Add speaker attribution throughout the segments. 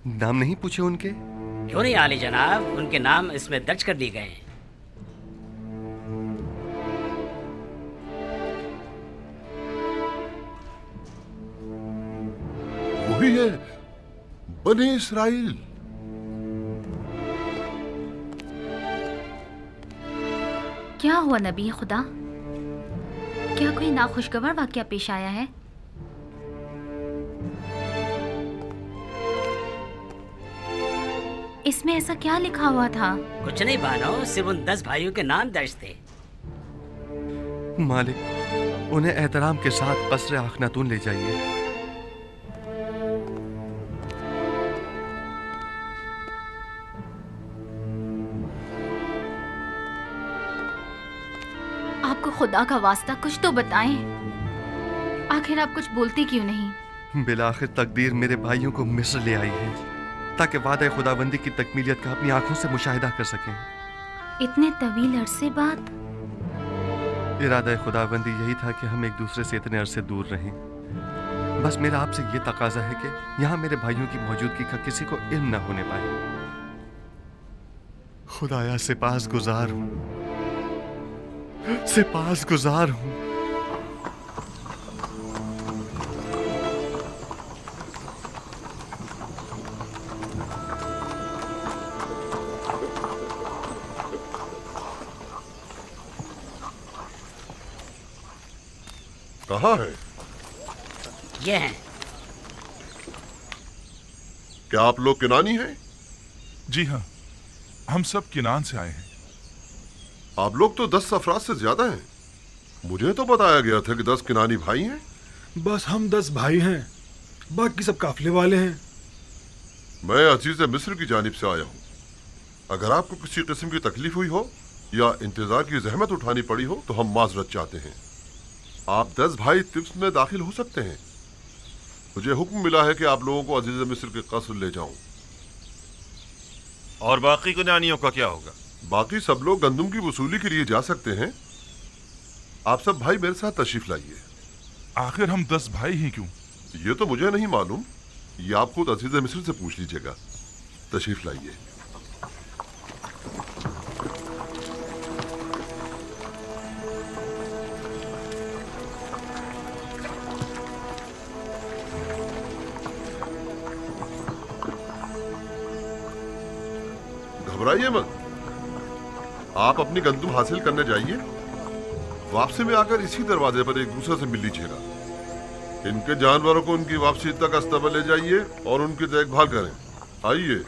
Speaker 1: नाम नहीं पूछे उनके?
Speaker 2: क्यों नहीं आली जनाब, उनके नाम इसमें दर्ज कर दिए गए हैं।
Speaker 3: वही है, बनी इस्राइल।
Speaker 4: क्या हुआ नबी खुदा? क्या कोई नाखुशगवार वाकया पेश आया है? इसमें ऐसा क्या लिखा हुआ था?
Speaker 2: कुछ नहीं बानो, सिर्फ उन 10 भाइयों के नाम दर्ज थे।
Speaker 1: मालिक, उन्हें एहतराम के साथ कसर आखनातून ले जाइए।
Speaker 4: आपको खुदा का वास्ता कुछ तो बताएं। आखिर आप कुछ बोलते क्यों नहीं?
Speaker 1: बिलाखिर तकदीर मेरे भाइयों को मिस्र ले आई है ताकि वादा खुदाबंदी की तकमीलियत का अपनी आंखों से मुशाहिदा कर सकें।
Speaker 4: इतने तवील अरसे बाद?
Speaker 1: इरादा खुदाबंदी यही था कि हम एक दूसरे से इतने अरसे दूर रहें। बस मेरा आपसे ये तकाजा है कि यहाँ मेरे भाइयों की मौजूदगी का किसी को इल्म न होने पाए। खुदाया सिपास गुजार हूँ, सिपास गुजार हूँ।
Speaker 3: कहाँ है?
Speaker 2: ये हैं।
Speaker 3: क्या आप लोग किनानी हैं?
Speaker 5: जी हाँ, हम सब किनान से आए हैं।
Speaker 3: आप लोग तो 10 अफराद से ज्यादा हैं। मुझे तो बताया गया था कि 10 किनानी भाई हैं।
Speaker 6: बस हम 10 भाई हैं, बाकी सब काफिले वाले हैं।
Speaker 3: मैं अजीज मिस्र की जानिब से आया हूँ। अगर आपको किसी किस्म की तकलीफ हुई हो या इंतजार की जहमत उठानी पड़ी हो तो हम माजरत चाहते हैं। आप 10 भाई तिब्स में दाखिल हो सकते हैं। मुझे हुक्म मिला है कि आप लोगों को अजीज मिस्र के कस्र ले जाऊं।
Speaker 7: और बाकी किनानियों का क्या होगा?
Speaker 3: बाकी सब लोग गंदुम की वसूली के लिए जा सकते हैं। आप सब भाई मेरे साथ तशरीफ लाइए।
Speaker 5: आखिर हम 10 भाई ही क्यों?
Speaker 3: ये तो मुझे नहीं मालूम, ये आप खुद अजीज मिस्र से पूछ लीजिएगा। तशरीफ लाइए। घबराइए मत, आप अपनी गंदुम हासिल करने जाइए। वापसी में आकर इसी दरवाजे पर एक दूसरे से मिल लीजिएगा। इनके जानवरों को उनकी वापसी तक अस्तबल ले जाइए और उनकी देखभाल करें। आइए।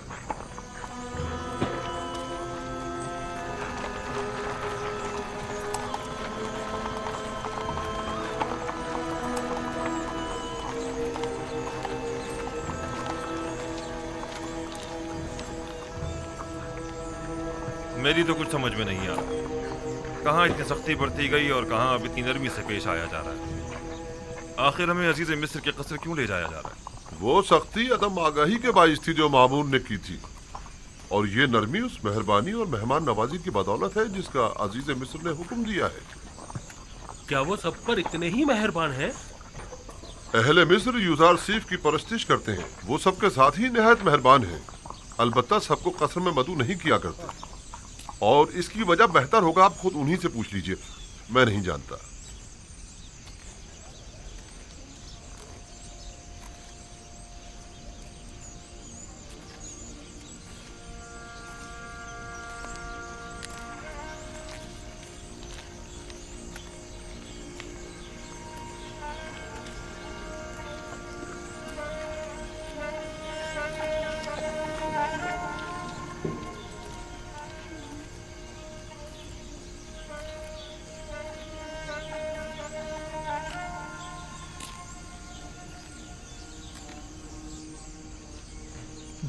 Speaker 7: मेरी तो कुछ समझ में नहीं आ रहा, कहाँ इतनी सख्ती बरती गई और कहाँ अब इतनी नरमी से पेश आया जा रहा है। आखिर हमें अजीज मिस्र के कसर क्यों ले जाया जा रहा है?
Speaker 3: वो सख्ती अदम आगाही के बाइस थी जो मामून ने की थी, और ये नरमी उस मेहरबानी और मेहमान नवाजी की बदौलत है जिसका अजीज मिस्र ने हुक्म दिया है।
Speaker 8: क्या वो सब पर इतने ही मेहरबान हैं?
Speaker 3: अहले मिस्र यूजार सीफ की परस्तिश करते हैं। वो सबके साथ ही निहायत मेहरबान हैं। अलबत्ता सबको कसर में मदू नहीं किया करते, और इसकी वजह बेहतर होगा आप खुद उन्हीं से पूछ लीजिए। मैं नहीं जानता।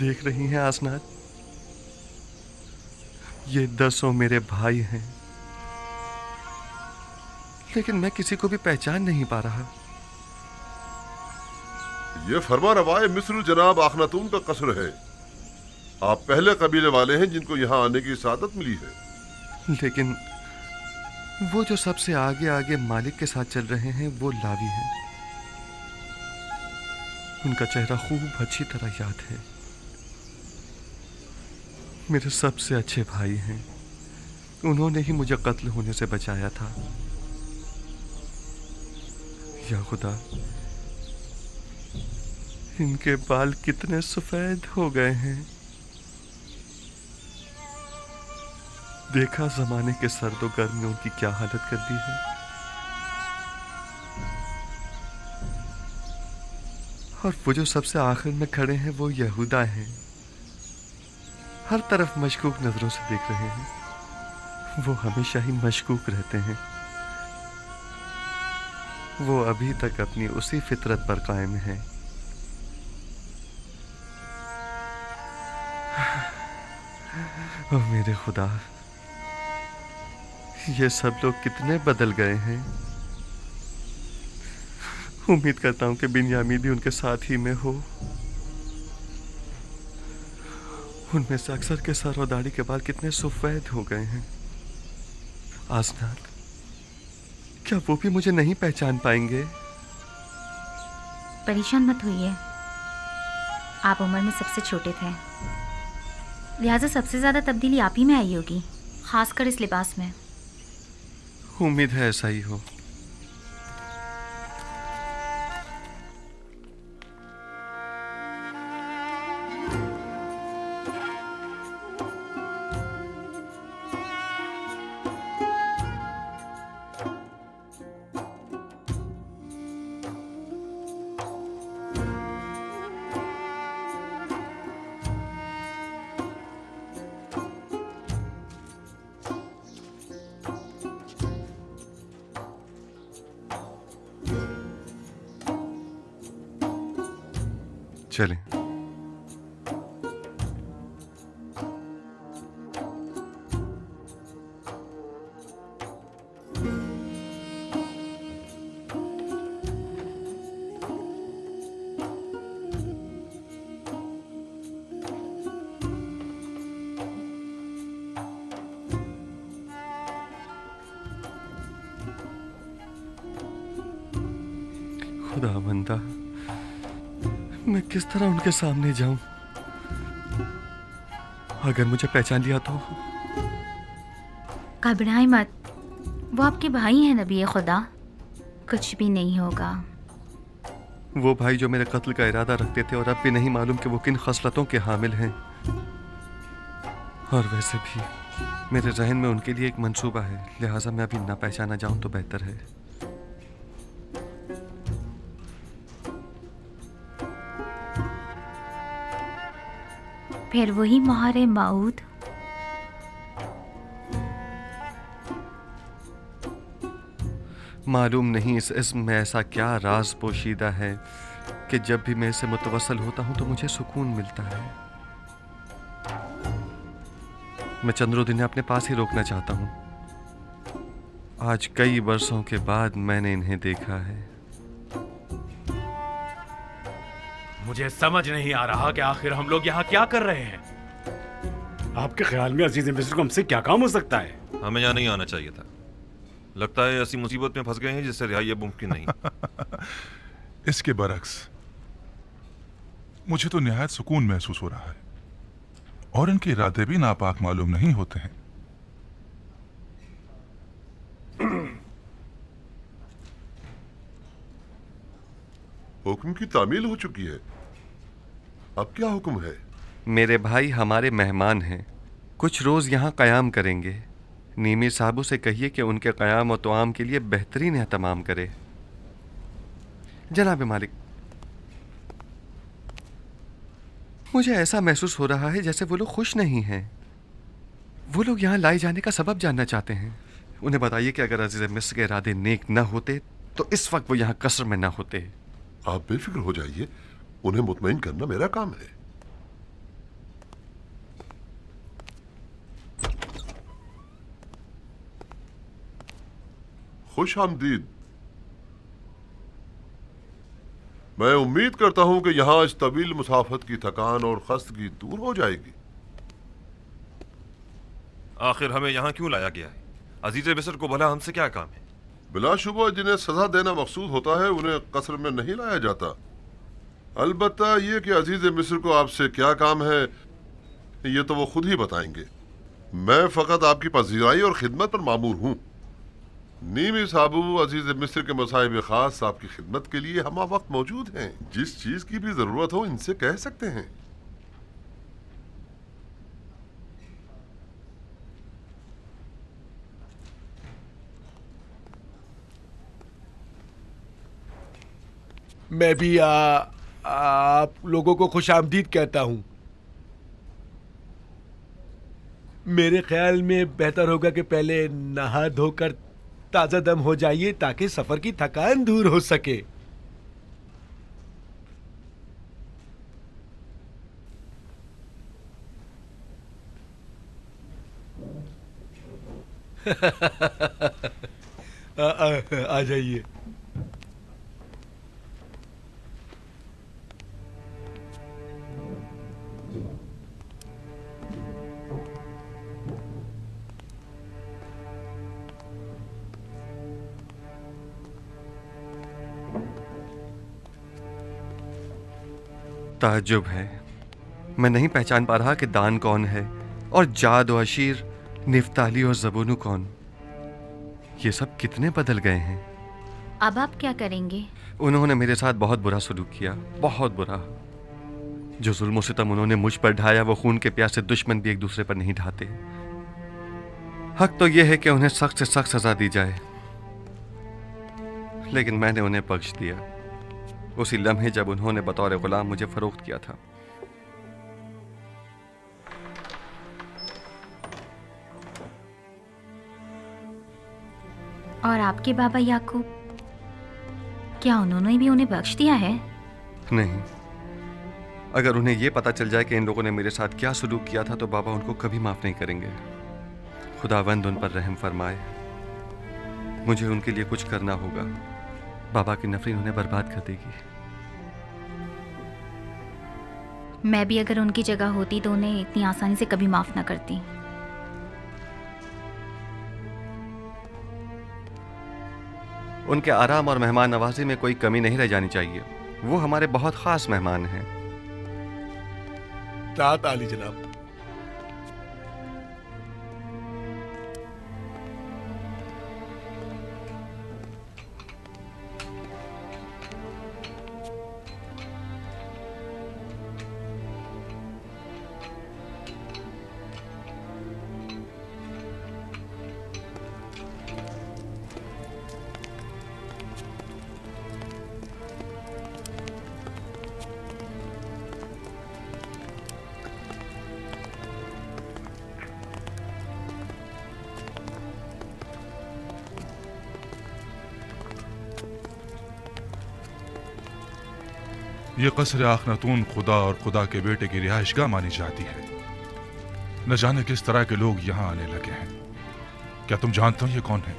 Speaker 1: देख रही हैं आसनात, ये 10 मेरे भाई हैं, लेकिन मैं किसी को भी पहचान नहीं पा रहा।
Speaker 3: ये फरमा रवाए मिस्र जनाब आखनातून का कसर है। आप पहले कबीले वाले हैं जिनको यहाँ आने की सादत मिली है।
Speaker 1: लेकिन वो जो सबसे आगे आगे मालिक के साथ चल रहे हैं वो लावी हैं। उनका चेहरा खूब अच्छी तरह याद है। मेरे सबसे अच्छे भाई हैं। उन्होंने ही मुझे कत्ल होने से बचाया था। या खुदा, इनके बाल कितने सफेद हो गए हैं। देखा जमाने के सर्द और गर्म ने उनकी क्या हालत कर दी है। और वो जो सबसे आखिर में खड़े हैं वो यहूदा हैं। हर तरफ मशकूक नजरों से देख रहे हैं। वो हमेशा ही मशकूक रहते हैं। वो अभी तक अपनी उसी फितरत पर कायम है। ओह मेरे खुदा, ये सब लोग कितने बदल गए हैं। उम्मीद करता हूं कि बिन्यामीन भी उनके साथ ही में हो। उनमें से अक्सर के सर और दाढ़ी के बाल कितने सफेद हो गए हैं। आसनाद, क्या वो भी मुझे नहीं पहचान पाएंगे?
Speaker 4: परेशान मत होइए, आप उम्र में सबसे छोटे थे, लिहाजा सबसे ज्यादा तब्दीली आप ही में आई होगी, खासकर इस लिबास में।
Speaker 1: उम्मीद है ऐसा ही हो। चलें। खुदावंदा, मैं किस तरह उनके सामने जाऊं? अगर मुझे पहचान लिया तो?
Speaker 4: घबराएं मत, वो आपके भाई हैं नबी खुदा, कुछ भी नहीं होगा।
Speaker 1: वो भाई जो मेरे कत्ल का इरादा रखते थे और अब भी नहीं मालूम कि वो किन खसलतों के हामिल हैं। और वैसे भी मेरे जहन में उनके लिए एक मंसूबा है, लिहाजा मैं अभी ना पहचाना जाऊं तो बेहतर है।
Speaker 4: फिर वही महारे माऊद।
Speaker 1: मालूम नहीं इस इस्म में ऐसा क्या राज पोशीदा है कि जब भी मैं इससे मुतवस्सल होता हूं तो मुझे सुकून मिलता है। मैं चंद्रो दिन अपने पास ही रोकना चाहता हूं। आज कई बरसों के बाद मैंने इन्हें देखा है।
Speaker 8: मुझे समझ नहीं आ रहा कि आखिर हम लोग यहाँ क्या कर रहे हैं।
Speaker 9: आपके ख्याल में अजीज मिस्र को हमसे क्या काम हो सकता है?
Speaker 7: हमें यहाँ नहीं आना चाहिए था। लगता है ऐसी मुसीबत में फंस गए हैं जिससे रिहाई अब मुमकिन नहीं।
Speaker 5: इसके बरक्स मुझे तो निहायत सुकून महसूस हो रहा है और इनके इरादे भी नापाक मालूम नहीं होते हैं।
Speaker 3: हुक्म की तामील हो चुकी है, अब क्या हुक्म है?
Speaker 1: मेरे भाई हमारे मेहमान हैं, कुछ रोज यहाँ कयाम करेंगे। नीमी साहबू से कहिए कि उनके कयाम और तोआम के लिए बेहतरीन एहतमाम करे। जनाब मालिक, मुझे ऐसा महसूस हो रहा है जैसे वो लोग खुश नहीं हैं। वो लोग यहाँ लाए जाने का सबब जानना चाहते हैं। उन्हें बताइए कि अगर अजीज मिस्र के इरादे नेक न होते तो इस वक्त वो यहाँ कसर में न होते।
Speaker 3: आप बेफिक्र हो जाइए, उन्हें मुतमईन करना मेरा काम है। खुश आमदीद। मैं उम्मीद करता हूं कि यहां इस तवील मुसाफत की थकान और खस्तगी दूर हो जाएगी।
Speaker 7: आखिर हमें यहाँ क्यों लाया गया है? अजीज मिस्र को भला हमसे क्या काम है?
Speaker 3: बिलाशुबा जिन्हें सजा देना मकसूद होता है उन्हें कसर में नहीं लाया जाता। अलबत्ता ये कि अजीज मिस्र को आपसे क्या काम है, ये तो वो खुद ही बताएंगे। मैं फकत आपकी पजीराई और खिदमत पर मामूर हूँ। नीमी साबू अजीज मिस्र के मसाइब खास आपकी खिदमत के लिए हम वक्त मौजूद हैं। जिस चीज की भी जरूरत हो इनसे कह सकते हैं।
Speaker 10: मैं भी आप लोगों को खुशामदीद कहता हूं। मेरे ख्याल में बेहतर होगा कि पहले नहा धोकर ताजा दम हो जाइए ताकि सफर की थकान दूर हो सके। आ जाइए।
Speaker 1: ताज्जुब है, मैं नहीं पहचान पा रहा कि दान कौन है और जाद और अशीर, निफ्ताली और जबूनू कौन। ये सब कितने बदल गए हैं।
Speaker 4: अब आप क्या करेंगे?
Speaker 1: उन्होंने मेरे साथ बहुत बुरा सलूक किया, बहुत बुरा। जो जुल्म सितम उन्होंने मुझ पर ढाया वो खून के प्यासे दुश्मन भी एक दूसरे पर नहीं ढाते। हक तो यह है कि उन्हें सख्त से सख्त सजा दी जाए, लेकिन मैंने उन्हें बख्श दिया उसी लम्हे जब उन्होंने बतौर गुलाम मुझे फरोख्त किया था।
Speaker 4: और आपके बाबा याकूब, क्या उन्होंने भी उन्हें बख्श दिया है?
Speaker 1: नहीं, अगर उन्हें यह पता चल जाए कि इन लोगों ने मेरे साथ क्या सलूक किया था तो बाबा उनको कभी माफ नहीं करेंगे। खुदावंद उन पर रहम फरमाए। मुझे उनके लिए कुछ करना होगा। बाबा की नफरत उन्हें बर्बाद कर देगी।
Speaker 4: मैं भी अगर उनकी जगह होती तो उन्हें इतनी आसानी से कभी माफ ना करती।
Speaker 1: उनके आराम और मेहमान नवाजी में कोई कमी नहीं रह जानी चाहिए। वो हमारे बहुत खास मेहमान हैं।
Speaker 10: तात आली जनाब।
Speaker 5: ये कसर आखनतून खुदा और खुदा के बेटे की रिहाइशगाह मानी जाती है। न जाने किस तरह के लोग यहाँ आने लगे हैं। क्या तुम जानते हो ये कौन है?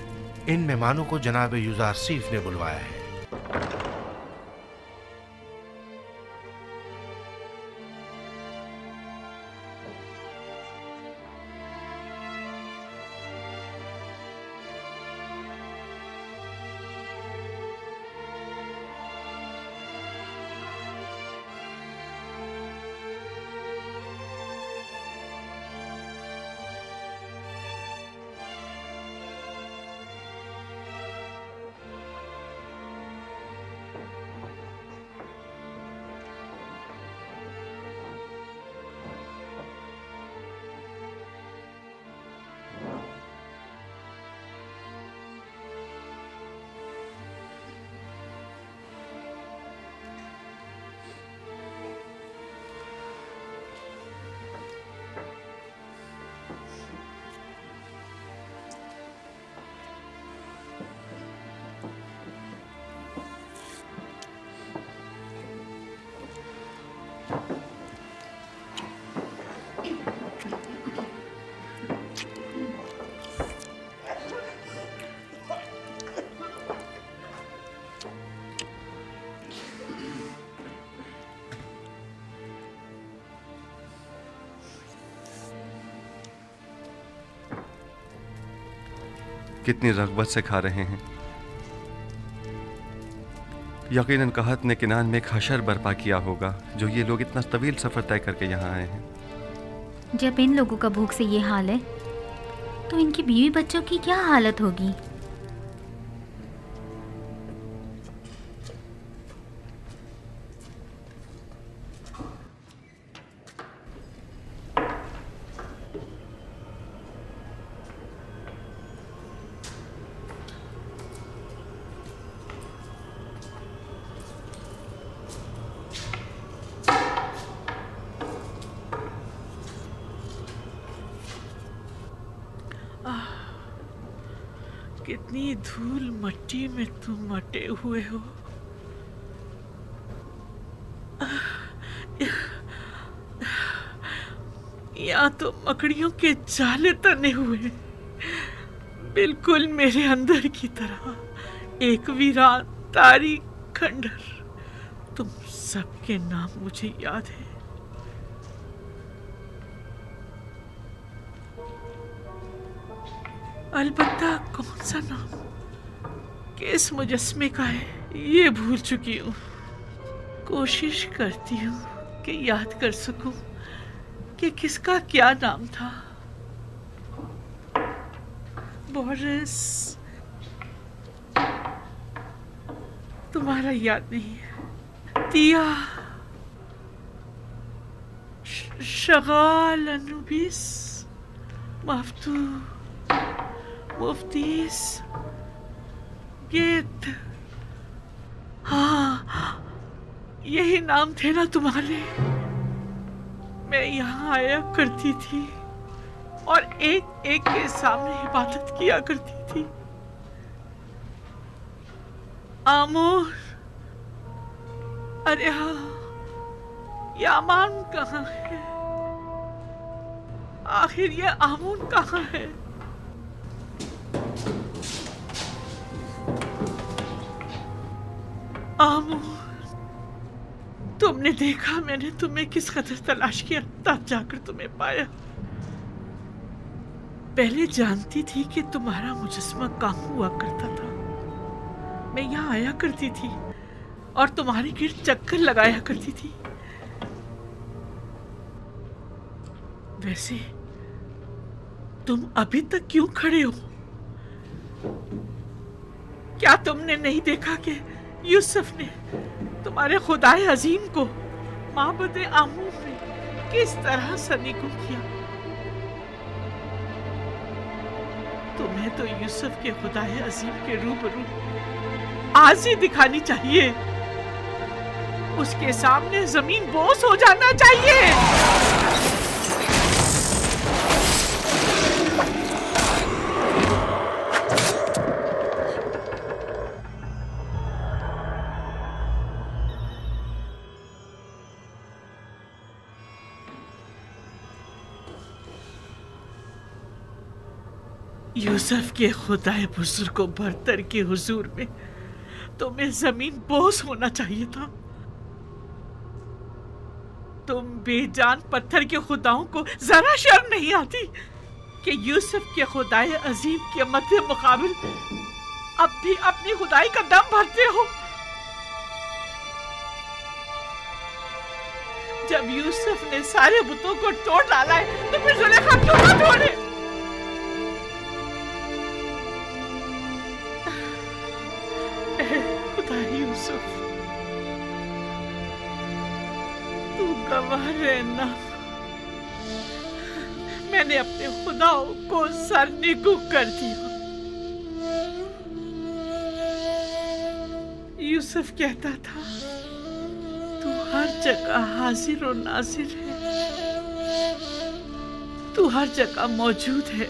Speaker 11: इन मेहमानों को जनाब युजारसीफ ने बुलवाया है।
Speaker 1: कितनी रग़बत से खा रहे हैं। यकीनन कहत ने किनान में एक हशर बर्पा किया होगा जो ये लोग इतना तवील सफ़र तय करके यहाँ आए हैं।
Speaker 4: जब इन लोगों का भूख से ये हाल है तो इनकी बीवी बच्चों की क्या हालत होगी।
Speaker 12: कितनी धूल मट्टी में तुम मटे हुए हो। यहाँ तो मकड़ियों के जाले तने हुए, बिल्कुल मेरे अंदर की तरह एक वीरान तारी खंडर। तुम सबके नाम मुझे याद है। अलबत्ता कौन सा नाम किस मुजस्मे का है ये भूल चुकी हूँ। कोशिश करती हूँ कि याद कर सकूं कि किसका क्या नाम था। बोरिस, तुम्हारा याद नहीं है। तिया, शगाल, अनुबिस, मफ्तू, मुफ्तीस, गेट। हाँ, यही नाम थे ना तुम्हारे। मैं यहाँ आया करती थी और एक एक के सामने इबादत किया करती थी। आमोर, अरे हाँ, ये अमान कहाँ है? आखिर ये आमून कहाँ है? आमोर, तुमने देखा मैंने तुम्हें किस कदर तलाश किया, तब जाकर तुम्हें पाया। पहले जानती थी कि तुम्हारा मुजस्मा कहाँ हुआ करता था। मैं यहाँ आया करती थी और तुम्हारे गिर्द चक्कर लगाया करती थी। वैसे तुम अभी तक क्यों खड़े हो? क्या तुमने नहीं देखा कि यूसुफ ने तुम्हारे खुदाए अजीम को माबद आमूर में किस तरह सनीको किया? तुम्हें तो यूसुफ के खुदाए अजीम के रूबरू आजी दिखानी चाहिए। उसके सामने जमीन बोस हो जाना चाहिए। यूसुफ के खुदाए बुजुर्ग को बरतर के हुजूर में तुम्हें जमीन बोस होना चाहिए था। तुम बेजान पत्थर के खुदाओं को जरा शर्म नहीं आती कि यूसुफ के खुदाए अजीम के मध्य मुकाबिल अब भी अपनी खुदाई का दम भरते हो। जब यूसुफ ने सारे बुतों को तोड़ डाला है तो फिर जुलेखा क्यों ना तोड़े? यूसुफ, तू गवाह रहना। मैंने अपने खुदाओं को सरनिगू कर दिया। यूसुफ कहता था तू हर जगह हाजिर और नाजिर है, तू हर जगह मौजूद है,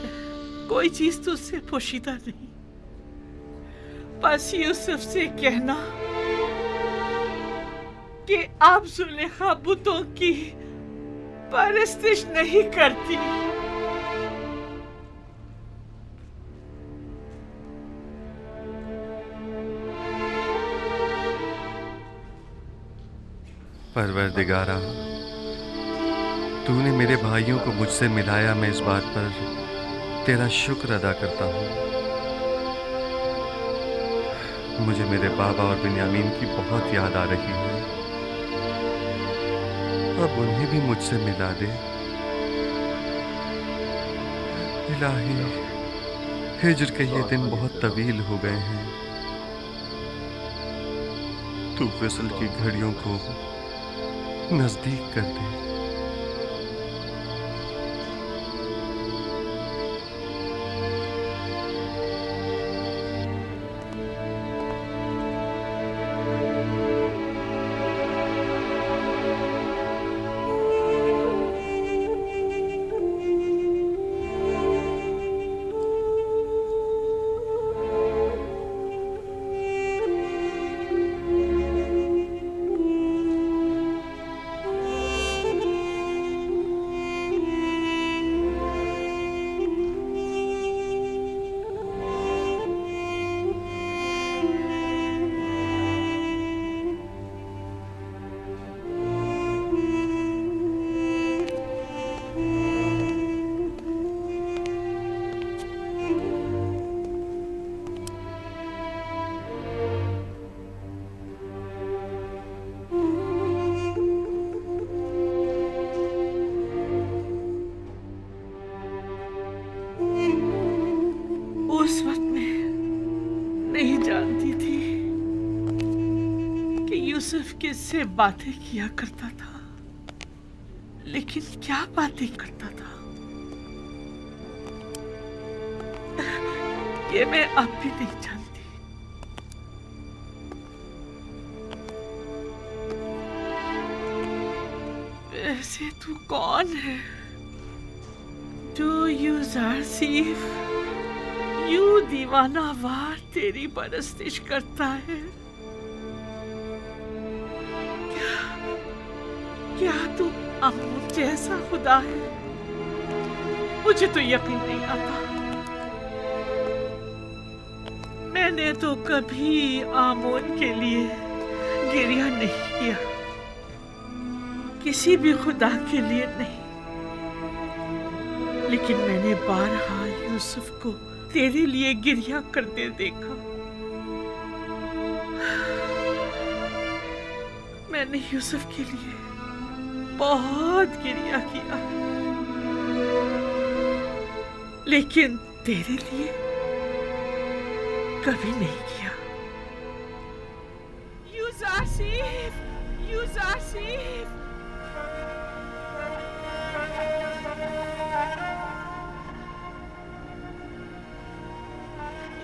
Speaker 12: कोई चीज तुझसे पोशीदा नहीं। बस यूसुफ से कहना कि आप जुलेखा बुतों की परस्तिश नहीं करती।
Speaker 1: परवरदिगारा, तूने मेरे भाइयों को मुझसे मिलाया। मैं इस बात पर तेरा शुक्र अदा करता हूँ। मुझे मेरे बाबा और बिन्यामीन की बहुत याद आ रही है। अब उन्हें भी मुझसे मिला दे। इलाही, हिज्र के ये दिन बहुत तवील हो गए हैं। तू विसल की घड़ियों को नजदीक कर दे।
Speaker 12: उस वक्त मैं नहीं जानती थी कि यूसुफ किससे बातें किया करता था, लेकिन क्या बातें करता था ये मैं अब भी नहीं जानती। वैसे तू कौन है जो यूज़रसीफ यूं दीवाना वार तेरी परस्तिश करता है? क्या तू अमून जैसा खुदा है? मुझे तो यकीन नहीं आता। मैंने तो कभी आमोन के लिए गिरिया नहीं किया, किसी भी खुदा के लिए नहीं, लेकिन मैंने बारहा यूसुफ को तेरे लिए गिरिया करते देखा। मैंने यूसुफ के लिए बहुत गिरिया किया, लेकिन तेरे लिए कभी नहीं किया। यूज़रसीफ, यूज़रसीफ,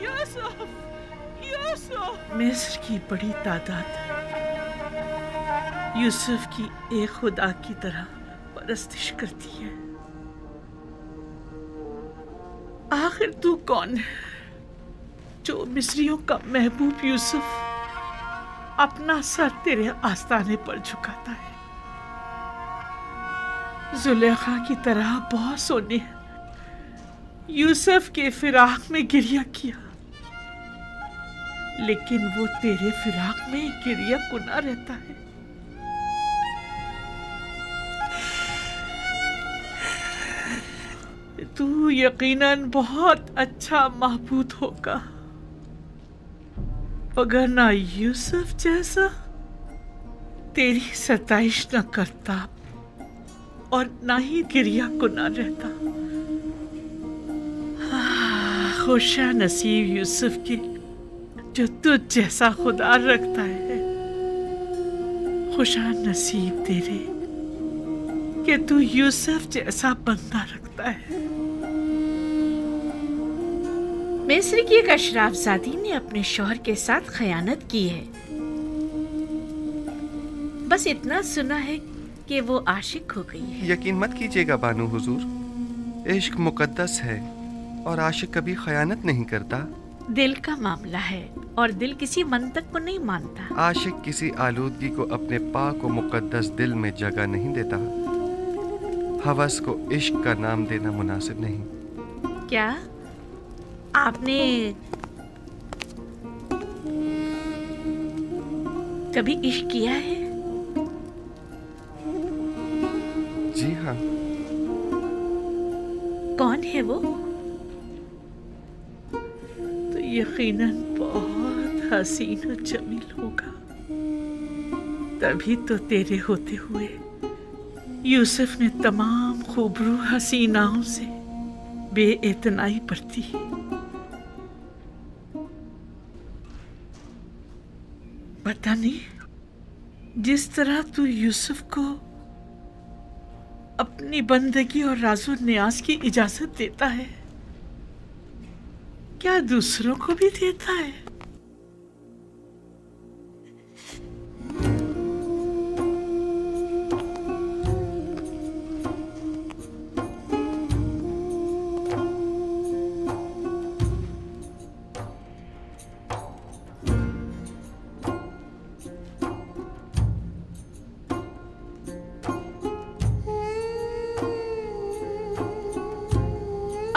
Speaker 12: यूसुफ, यूसुफ। मिस्र की बड़ी तादाद यूसुफ की एक खुदा की तरह परस्तिश करती है। आखिर तू कौन है जो मिस्रियों का महबूब यूसुफ अपना सर तेरे आस्ताने पर झुकाता है? जुलेखा की तरह बहुत सोने यूसुफ के फिराक में गिरिया किया, लेकिन वो तेरे फिराक में गिरिया कुना रहता है। तू यकीनन बहुत अच्छा महबूद होगा, मगर ना यूसुफ जैसा तेरी सताइश न करता और ना ही गिरिया कुना रहता। खुशा नसीब यूसुफ के जो तुझ जैसा खुदा रखता है। खुशा नसीब तेरे कि तू यूसुफ जैसा बंदा रखता है।
Speaker 13: मिस्र की एक अशराफजादी ने अपने शौहर के साथ खयानत की है। बस इतना सुना है कि वो आशिक हो गई है।
Speaker 1: यकीन मत कीजिएगा बानू हुजूर, इश्क मुकद्दस है और आशिक कभी खयानत नहीं करता।
Speaker 13: दिल का मामला है और दिल किसी मंतक को नहीं मानता।
Speaker 1: आशिक किसी आलूदगी को अपने पाक और मुकद्दस दिल में जगह नहीं देता। हवस को इश्क का नाम देना मुनासिब नहीं।
Speaker 13: क्या आपने कभी इश्क किया है?
Speaker 1: जी हाँ।
Speaker 13: कौन है वो?
Speaker 12: तो यकीनन बहुत हसीन और जमील होगा, तभी तो तेरे होते हुए यूसुफ ने तमाम खूबरू हसीनाओं से बेइतनाई बरती। पता नहीं जिस तरह तू यूसुफ को अपनी बंदगी और राजो न्याज की इजाजत देता है, क्या दूसरों को भी देता है?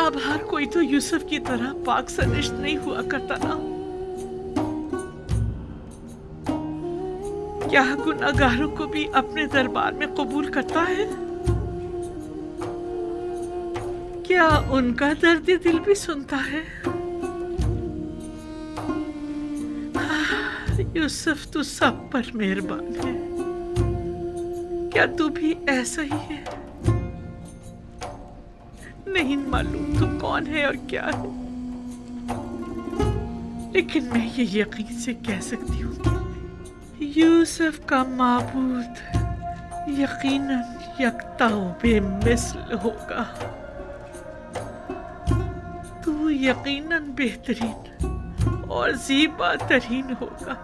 Speaker 12: अब हर कोई तो यूसुफ की तरह पाक सनिष्ठ नहीं हुआ करता ना। क्या गुनाहगारों को भी अपने दरबार में कबूल करता है? क्या उनका दर्द दिल भी सुनता है? यूसुफ तू सब पर मेहरबान है। क्या तू भी ऐसा ही है? नहीं मालूम तू कौन है और क्या है, लेकिन मैं ये यकीन से कह सकती हूँ कि यूसुफ का माबूद यकीनन यकता बेमिसल होगा। तू यकीनन बेहतरीन और ज़ीबा तरीन होगा,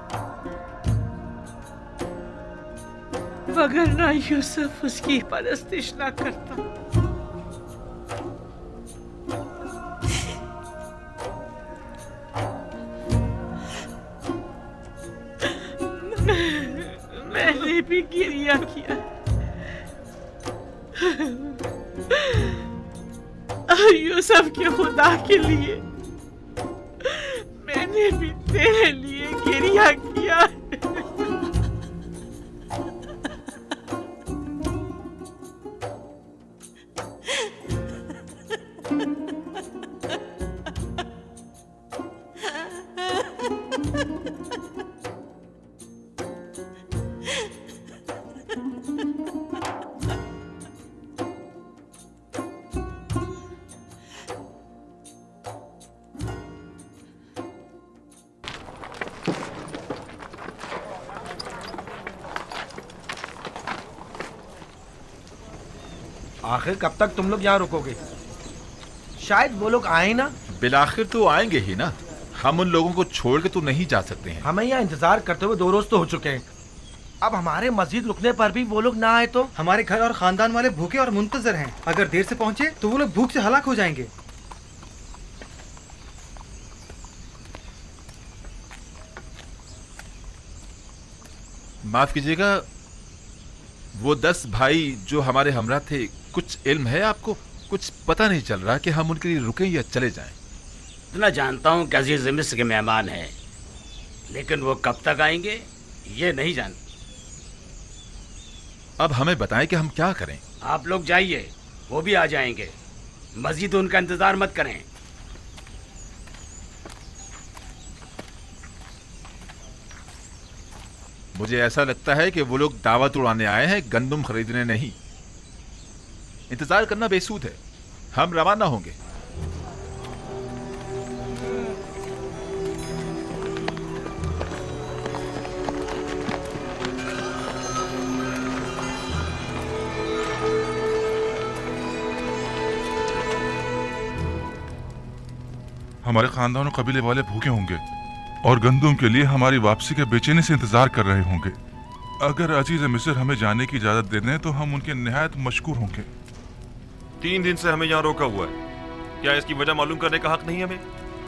Speaker 12: वगरना यूसुफ उसकी परस्तिश ना करता। मैंने भी गिरिया किया, यूसुफ के खुदा के लिए मैंने भी तेरे लिए गिरिया किया।
Speaker 11: आखिर कब तक तुम लोग यहाँ रुकोगे? शायद वो लोग आए ना।
Speaker 14: बिलाखिर तो आएंगे ही ना। हम उन लोगों को छोड़ के तो नहीं जा सकते हैं।
Speaker 11: हमें यहाँ इंतजार करते हुए 2 रोज तो हो चुके हैं। अब हमारे मस्जिद रुकने पर भी वो लोग ना आए तो?
Speaker 15: हमारे घर और खानदान वाले भूखे और मुंतजर हैं। अगर देर से पहुंचे तो वो लोग भूख से हलाक हो जाएंगे।
Speaker 14: माफ कीजिएगा, वो 10 भाई जो हमारे हमरा थे, कुछ इल्म है आपको? कुछ पता नहीं चल रहा कि हम उनके लिए रुकें या चले जाएं।
Speaker 2: इतना जानता हूँ कि अजीज मिस्र के मेहमान हैं, लेकिन वो कब तक आएंगे ये नहीं जानता।
Speaker 14: अब हमें बताएं कि हम क्या करें।
Speaker 2: आप लोग जाइए, वो भी आ जाएंगे। मस्जिद उनका इंतजार मत करें।
Speaker 14: मुझे ऐसा लगता है कि वो लोग दावत उड़ाने आए हैं, गंदुम खरीदने नहीं। इंतजार करना बेसूद है। हम रवाना होंगे।
Speaker 5: हमारे खानदान और कबीले वाले भूखे होंगे और गंदुम के लिए हमारी वापसी के बेचैनी से इंतजार कर रहे होंगे। अगर अजीज मिस्र हमें जाने की इजाजत दे दें तो हम उनके निहायत मशकूर होंगे।
Speaker 7: 3 दिन से हमें यहाँ रोका हुआ है। क्या इसकी वजह मालूम करने का हक नहीं हमें?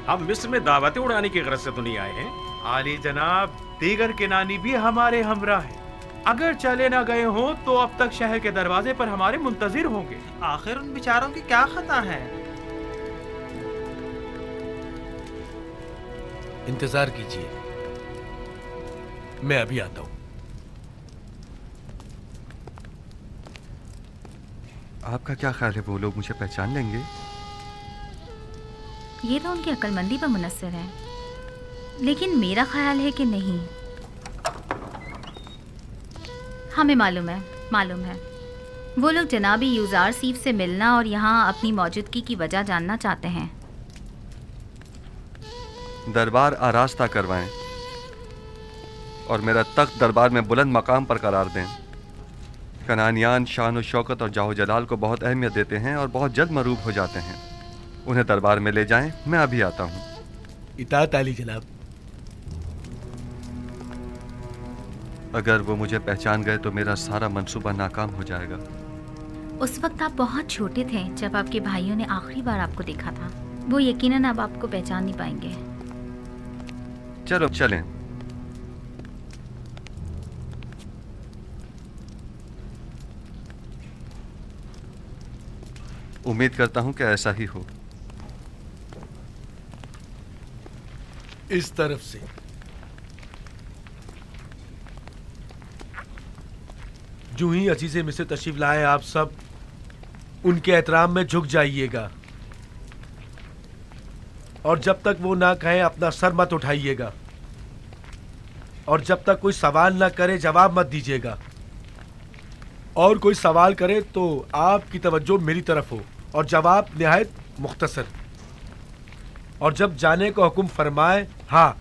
Speaker 8: हम मिस्र में दावतें उड़ाने की गरज से तो नहीं आए हैं। आली जनाब, दीगर किनानी भी हमारे हमरा है। अगर चले ना गए हो तो अब तक शहर के दरवाजे पर हमारे मुंतजिर होंगे।
Speaker 15: आखिर उन बेचारों की क्या खता है?
Speaker 10: इंतजार कीजिए, मैं अभी आता हूं।
Speaker 1: आपका क्या ख्याल है, वो लोग मुझे पहचान लेंगे?
Speaker 4: ये तो उनकी अक्लमंदी पर मुनस्सिर है, लेकिन मेरा ख्याल है कि नहीं। हमें मालूम है वो लोग जनाबी यूजार सीफ से मिलना और यहाँ अपनी मौजूदगी की वजह जानना चाहते हैं।
Speaker 1: दरबार आरास्ता करवाएं और मेरा तख्त दरबार में बुलंद मकाम पर करार दें। कनानियान शान और शौकत और जाहो जलाल को बहुत अहमियत देते हैं और बहुत जल्द मरूब हो जाते हैं। उन्हें दरबार में ले जाएं, मैं अभी आता हूँ।
Speaker 10: इताअत आली जनाब।
Speaker 1: अगर वो मुझे पहचान गए तो मेरा सारा मंसूबा नाकाम हो जाएगा।
Speaker 4: उस वक्त आप बहुत छोटे थे जब आपके भाइयों ने आखिरी बार आपको देखा था। वो यकीनन अब आपको पहचान नहीं पाएंगे।
Speaker 1: चलो चलें। उम्मीद करता हूं कि ऐसा ही हो।
Speaker 10: इस तरफ से जो ही अजीज़े मिस्र तशरीफ लाए, आप सब उनके एहतराम में झुक जाइएगा और जब तक वो ना कहें अपना सर मत उठाइएगा और जब तक कोई सवाल ना करे जवाब मत दीजिएगा। और कोई सवाल करे तो आपकी तवज्जो मेरी तरफ हो और जवाब निहायत मुख्तसर। और जब जाने का हुक्म फरमाए, हाँ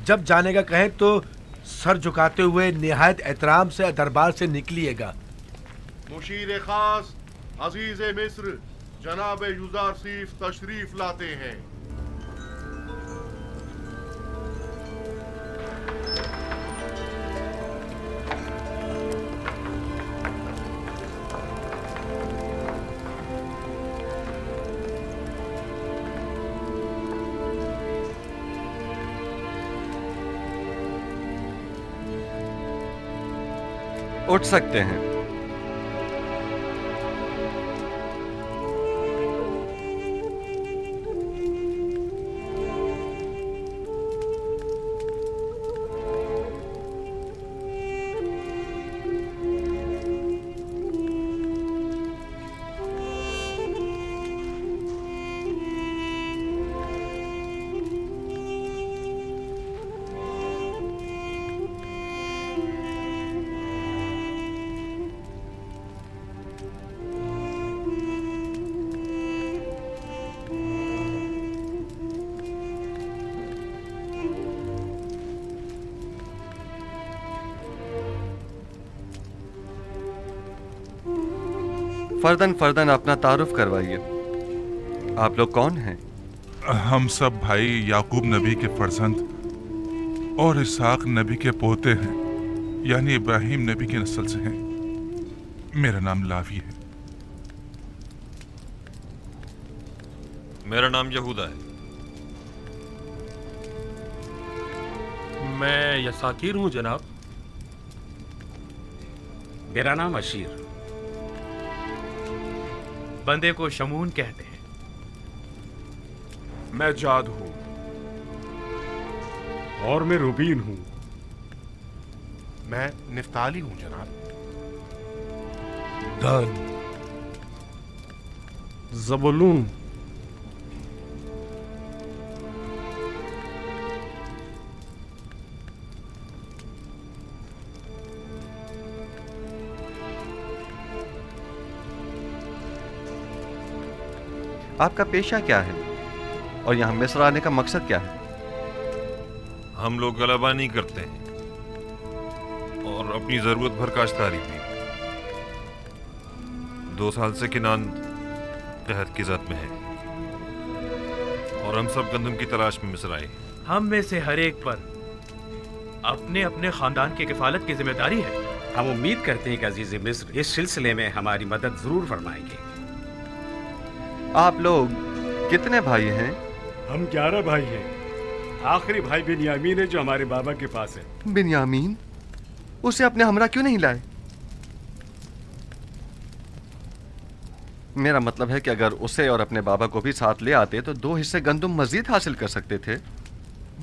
Speaker 10: जब जाने का कहें तो सर झुकाते हुए निहायत एहतराम से दरबार से निकलिएगा।
Speaker 3: मुशीर खास अजीज मिस्र जनाब यूजार सीफ तशरीफ लाते हैं।
Speaker 1: उठ सकते हैं। फर्दन फर्दन अपना तारुफ करवाइए। आप लोग कौन हैं?
Speaker 5: हम सब भाई याकूब नबी के फर्जंद और इसहाक नबी के पोते हैं, यानी इब्राहिम नबी के नस्ल से हैं। मेरा नाम लावी है।
Speaker 7: मेरा नाम यहूदा है।
Speaker 16: मैं यसाकीर हूँ जनाब।
Speaker 2: मेरा नाम अशीर।
Speaker 8: बंदे को शमून कहते हैं।
Speaker 9: मैं जाद हूं और मैं रुबीन हूं।
Speaker 17: मैं निफ्ताली हूं जनाब।
Speaker 10: दान,
Speaker 9: ज़बूलून,
Speaker 1: आपका पेशा क्या है और यहाँ मिस्र आने का मकसद क्या है?
Speaker 7: हम लोग गलबा नहीं करते हैं और अपनी जरूरत भर काश्तकारी भी। 2 साल से किनान कहत की जद में है और हम सब गंदम की तलाश में मिस्र आए।
Speaker 8: हम में से हर एक पर अपने अपने खानदान की किफालत की जिम्मेदारी है।
Speaker 2: हम उम्मीद करते हैं कि अजीज मिस्र इस सिलसिले में हमारी मदद जरूर फरमाएंगे।
Speaker 1: आप लोग कितने भाई हैं?
Speaker 9: हम 11 भाई हैं। आखिरी भाई बिन्यामीन है जो हमारे बाबा के पास है।
Speaker 1: बिन्यामीन? उसे अपने हमरा क्यों नहीं लाए? मेरा मतलब है कि अगर उसे और अपने बाबा को भी साथ ले आते तो 2 हिस्से गंदुम मजीद हासिल कर सकते थे।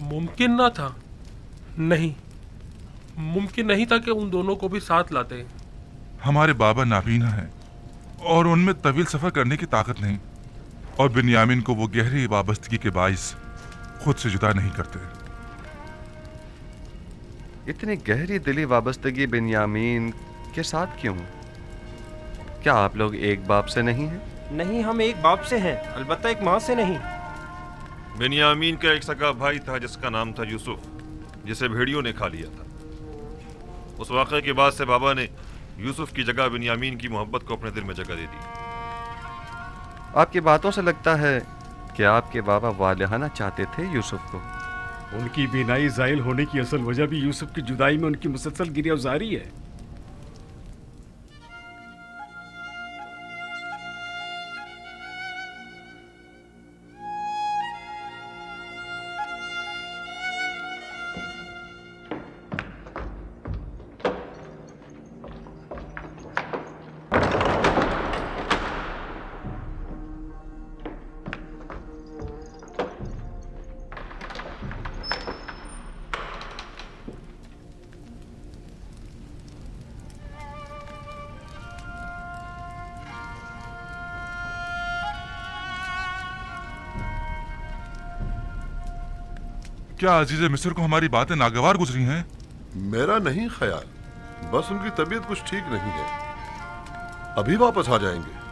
Speaker 16: मुमकिन ना था। नहीं, मुमकिन नहीं था कि उन दोनों को भी साथ लाते।
Speaker 5: हमारे बाबा नाबीना हैं और उनमें तवील सफर करने की ताकत नहीं, और बिन्यामीन को वो गहरी वाबस्तगी के बाइस खुद से जुदा नहीं करते।
Speaker 1: इतनी गहरी दिली वाबस्तगी बिन्यामीन के साथ क्यों? क्या आप लोग एक बाप से नहीं हैं?
Speaker 18: नहीं, हम एक बाप से हैं, अलबत्ता एक माँ से नहीं।
Speaker 7: बिन्यामीन का एक सगा भाई था जिसका नाम था यूसुफ, जिसे भेड़ियों ने खा लिया था। उस वाक़े के बाद से बाबा ने यूसुफ की जगह बिन्यामीन की मोहब्बत को अपने दिल में जगह दे दी।
Speaker 1: आपकी बातों से लगता है कि आपके बाबा वालिहाना चाहते थे यूसुफ को।
Speaker 9: उनकी बीनाई ज़ाइल होने की असल वजह भी यूसुफ की जुदाई में उनकी मुसलसल गिरफ्तारी है।
Speaker 5: क्या अजीज मिस्र को हमारी बातें नागवार गुजरी हैं?
Speaker 3: मेरा नहीं ख्याल, बस उनकी तबीयत कुछ ठीक नहीं है, अभी वापस आ जाएंगे।